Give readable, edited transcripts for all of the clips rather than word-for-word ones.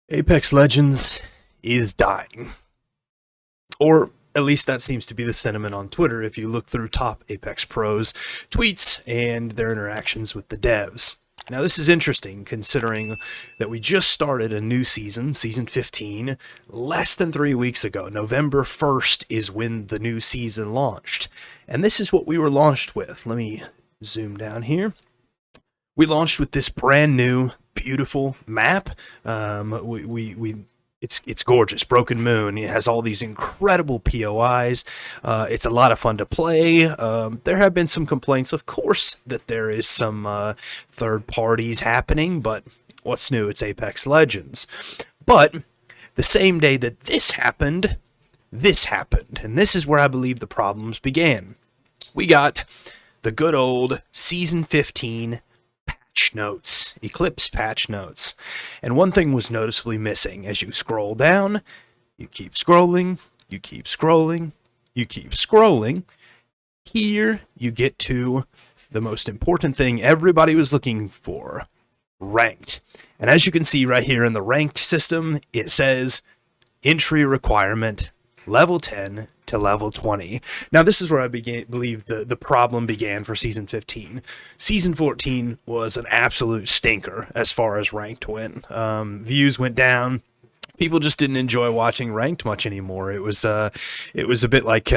Apex Legends is dying. Or at least that seems to be the sentiment on Twitter if you look through top Apex Pros tweets and their interactions with the devs. Now, this is interesting considering that we just started a new season, Season 15, less than 3 weeks ago. November 1st is when the new season launched. And this is what we were launched with. Let me zoom down here. We launched with this brand new, beautiful map. It's gorgeous. Broken Moon. It has all these incredible POIs. It's a lot of fun to play. There have been some complaints, of course, that there is some third parties happening, but what's new? It's Apex Legends. But the same day that this happened, and this is where I believe the problems began. We got the good old Season 15 patch notes, Eclipse patch notes. And one thing was noticeably missing. As you scroll down, you keep scrolling, you keep scrolling, you keep scrolling. Here you get to the most important thing everybody was looking for, ranked. And as you can see right here in the ranked system, it says entry requirement level 10 to level 20. Now, this is where I believe the problem began for Season 15. Season 14 was an absolute stinker as far as ranked went. Views went down. People just didn't enjoy watching ranked much anymore. It was a bit like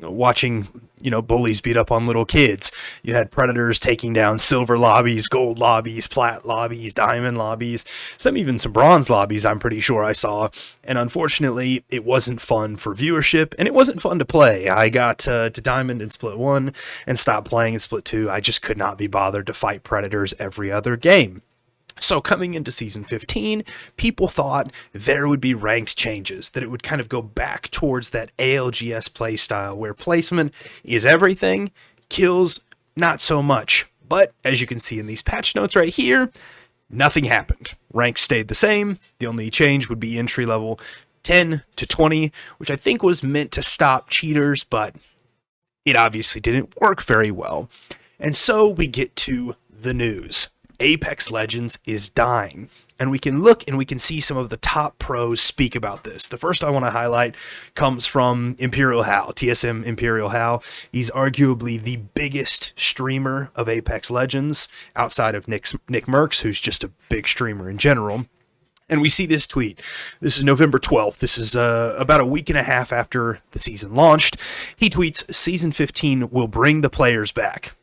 watching bullies beat up on little kids. You had predators taking down silver lobbies, gold lobbies, plat lobbies, diamond lobbies, even some bronze lobbies. I'm pretty sure I saw. And unfortunately, it wasn't fun for viewership, and it wasn't fun to play. I got to diamond in split 1 and stopped playing in split 2. I just could not be bothered to fight predators every other game. So coming into Season 15, people thought there would be ranked changes, that it would kind of go back towards that ALGS playstyle where placement is everything, kills not so much. But as you can see in these patch notes right here, nothing happened. Rank stayed the same. The only change would be entry level 10 to 20, which I think was meant to stop cheaters, but it obviously didn't work very well. And so we get to the news. Apex Legends is dying. And we can look and we can see some of the top pros speak about this. The first I want to highlight comes from imperialhal, TSM imperialhal. He's arguably the biggest streamer of Apex Legends outside of Nick Merckx, who's just a big streamer in general. And we see this tweet. This is November 12th. This is about a week and a half after the season launched. He tweets, Season 15 will bring the players back.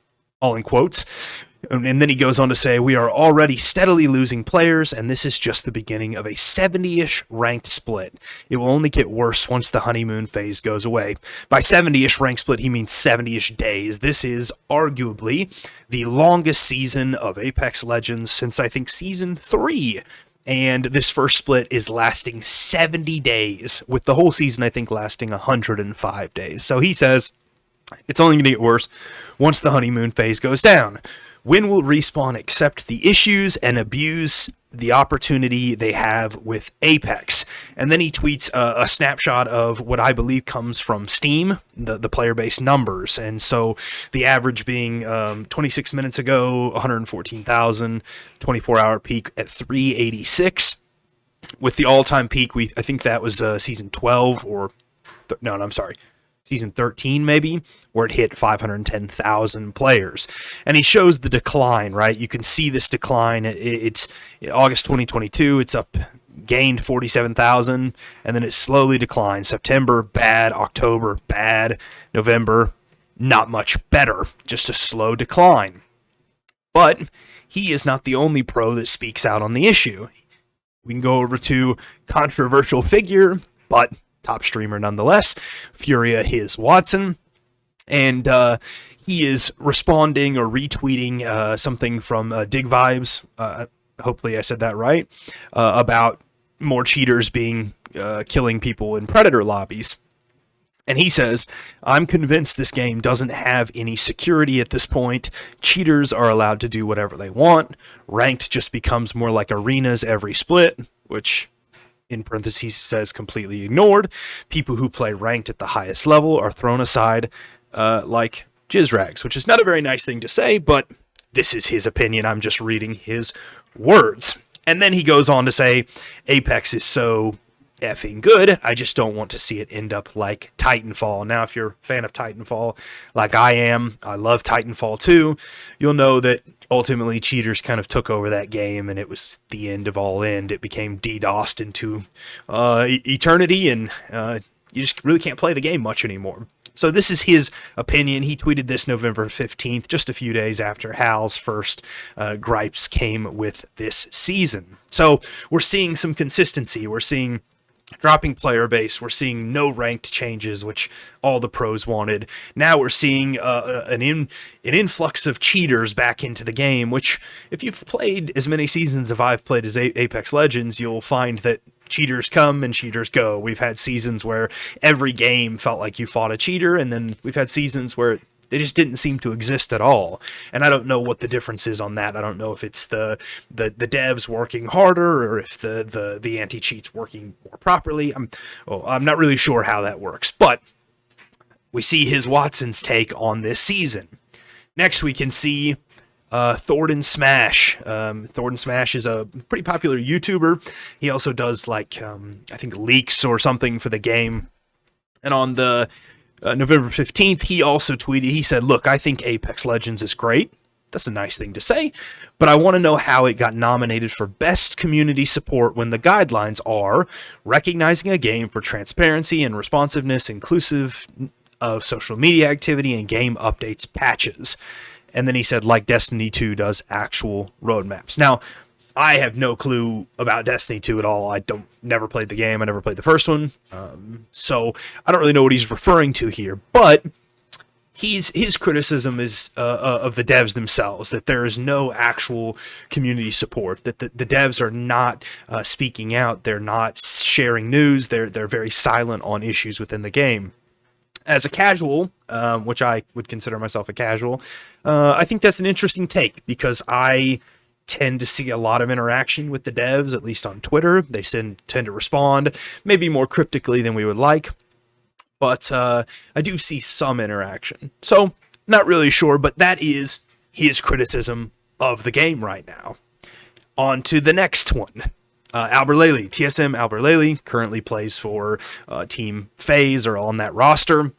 All in quotes. And then he goes on to say, we are already steadily losing players, and this is just the beginning of a 70-ish ranked split. It will only get worse once the honeymoon phase goes away. By 70-ish ranked split, he means 70-ish days. This is arguably the longest season of Apex Legends since, I think, Season 3. And this first split is lasting 70 days, with the whole season, I think, lasting 105 days. So he says, it's only going to get worse once the honeymoon phase goes down. When will Respawn accept the issues and abuse the opportunity they have with Apex? And then he tweets a snapshot of what I believe comes from Steam, the player-based numbers. And so the average being 26 minutes ago, 114,000, 24-hour peak at 386. With the all-time peak, I think that was Season 12 or... Season 13 maybe, where it hit 510,000 players. And he shows the decline, right? You can see this decline. It's August 2022, it's up, gained 47,000, and then it slowly declines. September, bad. October, bad. November, not much better. Just a slow decline. But he is not the only pro that speaks out on the issue. We can go over to controversial figure, but top streamer nonetheless, Furia hiswattson, and he is responding or retweeting something from Dig Vibes, hopefully I said that right, about more cheaters killing people in Predator lobbies. And he says, I'm convinced this game doesn't have any security at this point. Cheaters are allowed to do whatever they want. Ranked just becomes more like arenas every split, which... in parentheses says completely ignored. People who play ranked at the highest level are thrown aside like jizz rags, which is not a very nice thing to say, but this is his opinion. I'm just reading his words. And then he goes on to say, Apex is so effing good, I just don't want to see it end up like Titanfall. Now, if you're a fan of Titanfall, like I am, I love Titanfall 2, you'll know that ultimately cheaters kind of took over that game, and it was the end of all end. It became DDoSed into eternity, and you just really can't play the game much anymore. So this is his opinion. He tweeted this November 15th, just a few days after Hal's first gripes came with this season. So we're seeing some consistency. We're seeing dropping player base. We're seeing no ranked changes, which all the pros wanted. Now we're seeing an influx of cheaters back into the game, which if you've played as many seasons as I've played as Apex Legends, you'll find that cheaters come and cheaters go. We've had seasons where every game felt like you fought a cheater, and then we've had seasons where they just didn't seem to exist at all. And I don't know what the difference is on that. I don't know if it's the devs working harder or if the anti-cheat's working more properly. I'm not really sure how that works. But we see hiswattson's take on this season. Next, we can see Thornton Smash. Thornton Smash is a pretty popular YouTuber. He also does like I think leaks or something for the game. And on the November 15th, he also tweeted, he said, look, I think Apex Legends is great. That's a nice thing to say, but I want to know how it got nominated for Best Community Support when the guidelines are recognizing a game for transparency and responsiveness, inclusive of social media activity and game updates patches. And then he said, like Destiny 2 does actual roadmaps. Now, I have no clue about Destiny 2 at all. I never played the game. I never played the first one. So I don't really know what he's referring to here. But his criticism is of the devs themselves, that there is no actual community support, that the devs are not speaking out. They're not sharing news. They're very silent on issues within the game. As a casual, which I would consider myself a casual, I think that's an interesting take, because I tend to see a lot of interaction with the devs, at least on Twitter. They tend to respond, maybe more cryptically than we would like, but I do see some interaction. So, not really sure, but that is his criticism of the game right now. On to the next one. Albert Laley, TSM Albert Laley, currently plays for Team FaZe, or on that roster.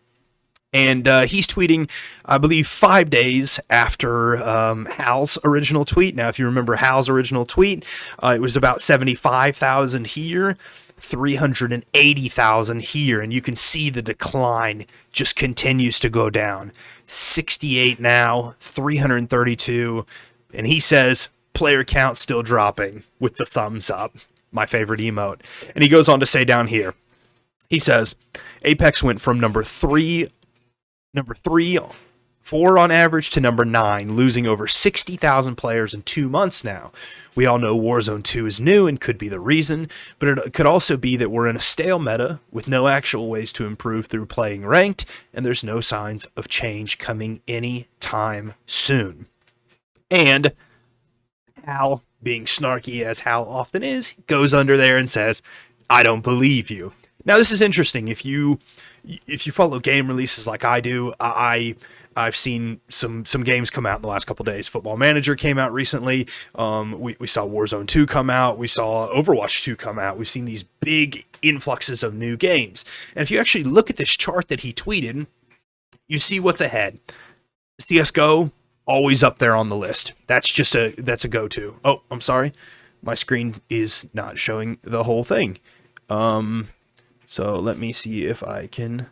And he's tweeting, I believe, 5 days after Hal's original tweet. Now, if you remember Hal's original tweet, it was about 75,000 here, 380,000 here. And you can see the decline just continues to go down. 68 now, 332. And he says, player count still dropping, with the thumbs up, my favorite emote. And he goes on to say down here, he says, Apex went from number 4 on average to number 9, losing over 60,000 players in 2 months now. We all know Warzone 2 is new and could be the reason, but it could also be that we're in a stale meta with no actual ways to improve through playing ranked, and there's no signs of change coming anytime soon. And Hal, being snarky as Hal often is, goes under there and says, I don't believe you. Now, this is interesting. If you follow game releases like I do, I've seen some games come out in the last couple days. Football Manager came out recently. We saw Warzone 2 come out. We saw Overwatch 2 come out. We've seen these big influxes of new games. And if you actually look at this chart that he tweeted, you see what's ahead. CSGO, always up there on the list. That's a go-to. Oh, I'm sorry. My screen is not showing the whole thing. So let me see if I can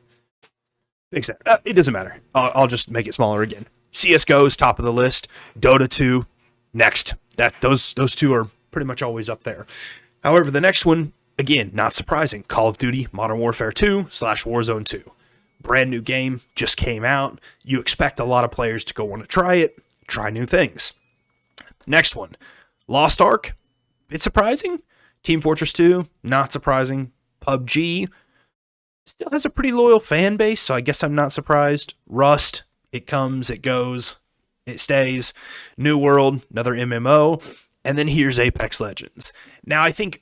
fix that. It doesn't matter. I'll just make it smaller again. CSGO is top of the list. Dota 2, next. Those two are pretty much always up there. However, the next one, again, not surprising. Call of Duty Modern Warfare 2 / Warzone 2. Brand new game, just came out. You expect a lot of players to go want to try it, try new things. Next one, Lost Ark. It's surprising. Team Fortress 2, not surprising. PUBG still has a pretty loyal fan base, so I guess I'm not surprised. Rust, it comes, it goes, it stays. New World, another MMO. And then here's Apex Legends. Now, I think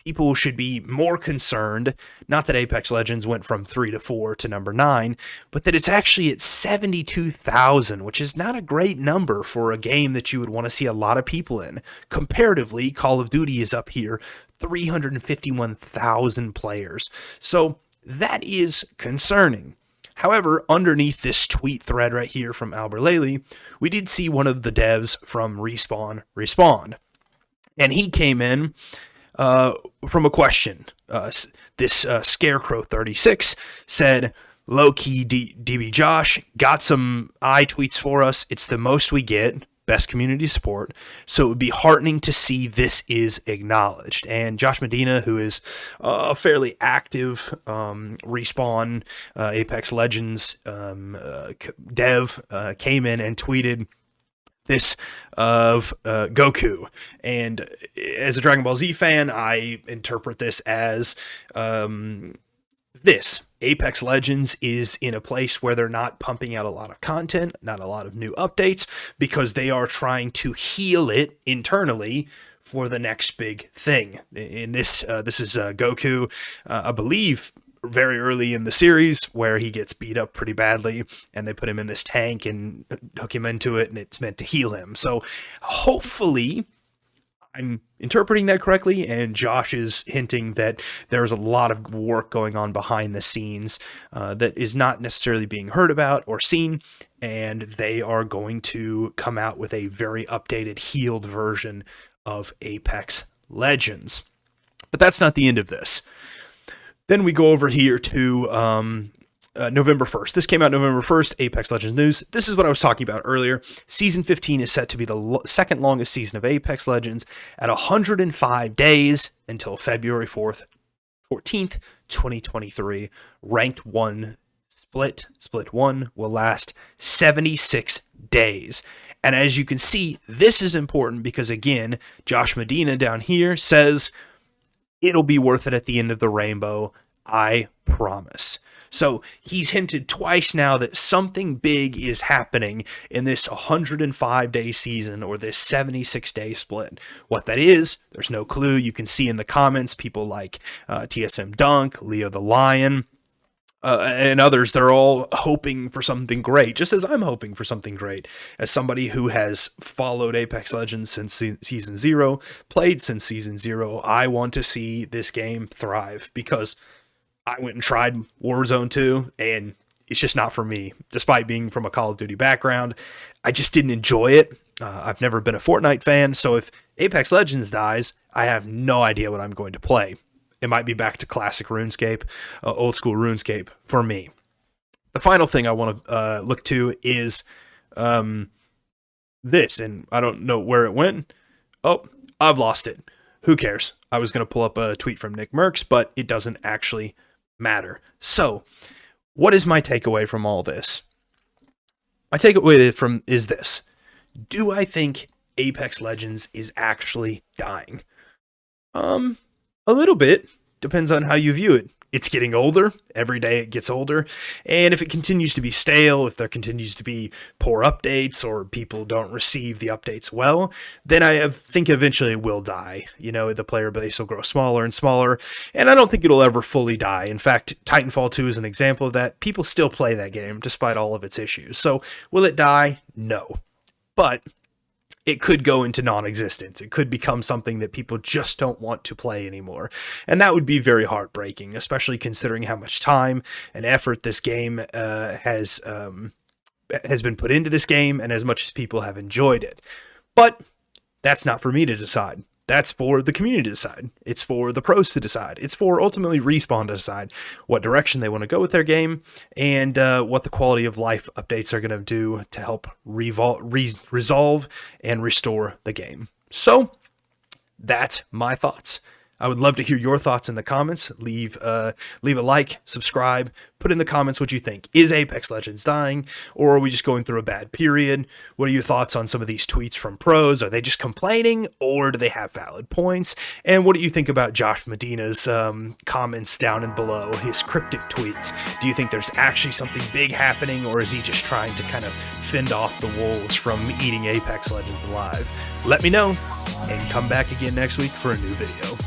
people should be more concerned, not that Apex Legends went from 3 to 4 to number 9, but that it's actually at 72,000, which is not a great number for a game that you would want to see a lot of people in. Comparatively, Call of Duty is up here, 351,000 players. So that is concerning. However, underneath this tweet thread right here from Albert Laley, we did see one of the devs from Respawn respond. And he came in from a question. This Scarecrow36 said, low-key DB Josh, got some tweets for us. It's the most we get. Best community support. So it would be heartening to see this is acknowledged. And Josh Medina, who is a fairly active Respawn Apex Legends dev, came in and tweeted this of Goku. And as a Dragon Ball Z fan, I interpret this as this. Apex Legends is in a place where they're not pumping out a lot of content, not a lot of new updates, because they are trying to heal it internally for the next big thing. In this, this is Goku, I believe, very early in the series, where he gets beat up pretty badly, and they put him in this tank and hook him into it, and it's meant to heal him. So hopefully I'm interpreting that correctly, and Josh is hinting that there's a lot of work going on behind the scenes that is not necessarily being heard about or seen, and they are going to come out with a very updated, healed version of Apex Legends. But that's not the end of this. Then we go over here to November 1st. This came out November 1st, Apex Legends news. This is what I was talking about earlier. Season 15 is set to be the second longest season of Apex Legends at 105 days until February 14th, 2023. Ranked 1 split 1 will last 76 days. And as you can see, this is important because, again, Josh Medina down here says it'll be worth it at the end of the rainbow, I promise. So he's hinted twice now that something big is happening in this 105-day season or this 76-day split. What that is, there's no clue. You can see in the comments people like TSM Dunk, Leo the Lion, and others. They're all hoping for something great, just as I'm hoping for something great. As somebody who has followed Apex Legends since Season 0, played since Season 0, I want to see this game thrive, because I went and tried Warzone 2, and it's just not for me. Despite being from a Call of Duty background, I just didn't enjoy it. I've never been a Fortnite fan, so if Apex Legends dies, I have no idea what I'm going to play. It might be back to classic RuneScape, old school RuneScape for me. The final thing I want to look to is this, and I don't know where it went. Oh, I've lost it. Who cares? I was going to pull up a tweet from Nick Merckx, but it doesn't actually matter. So, what is my takeaway from all this? My takeaway from is this. Do I think Apex Legends is actually dying? A little bit. Depends on how you view it. It's getting older. Every day it gets older. And if it continues to be stale, if there continues to be poor updates or people don't receive the updates well, then I think eventually it will die. You know, the player base will grow smaller and smaller, and I don't think it'll ever fully die. In fact, Titanfall 2 is an example of that. People still play that game despite all of its issues. So will it die? No. But it could go into non-existence. It could become something that people just don't want to play anymore. And that would be very heartbreaking, especially considering how much time and effort this game has been put into this game, and as much as people have enjoyed it. But that's not for me to decide. That's for the community to decide. It's for the pros to decide. It's for ultimately Respawn to decide what direction they want to go with their game, and what the quality of life updates are going to do to help resolve and restore the game. So, that's my thoughts. I would love to hear your thoughts in the comments. Leave a like, subscribe, put in the comments what you think. Is Apex Legends dying, or are we just going through a bad period? What are your thoughts on some of these tweets from pros? Are they just complaining, or do they have valid points? And what do you think about Josh Medina's comments down and below, his cryptic tweets? Do you think there's actually something big happening, or is he just trying to kind of fend off the wolves from eating Apex Legends alive? Let me know, and come back again next week for a new video.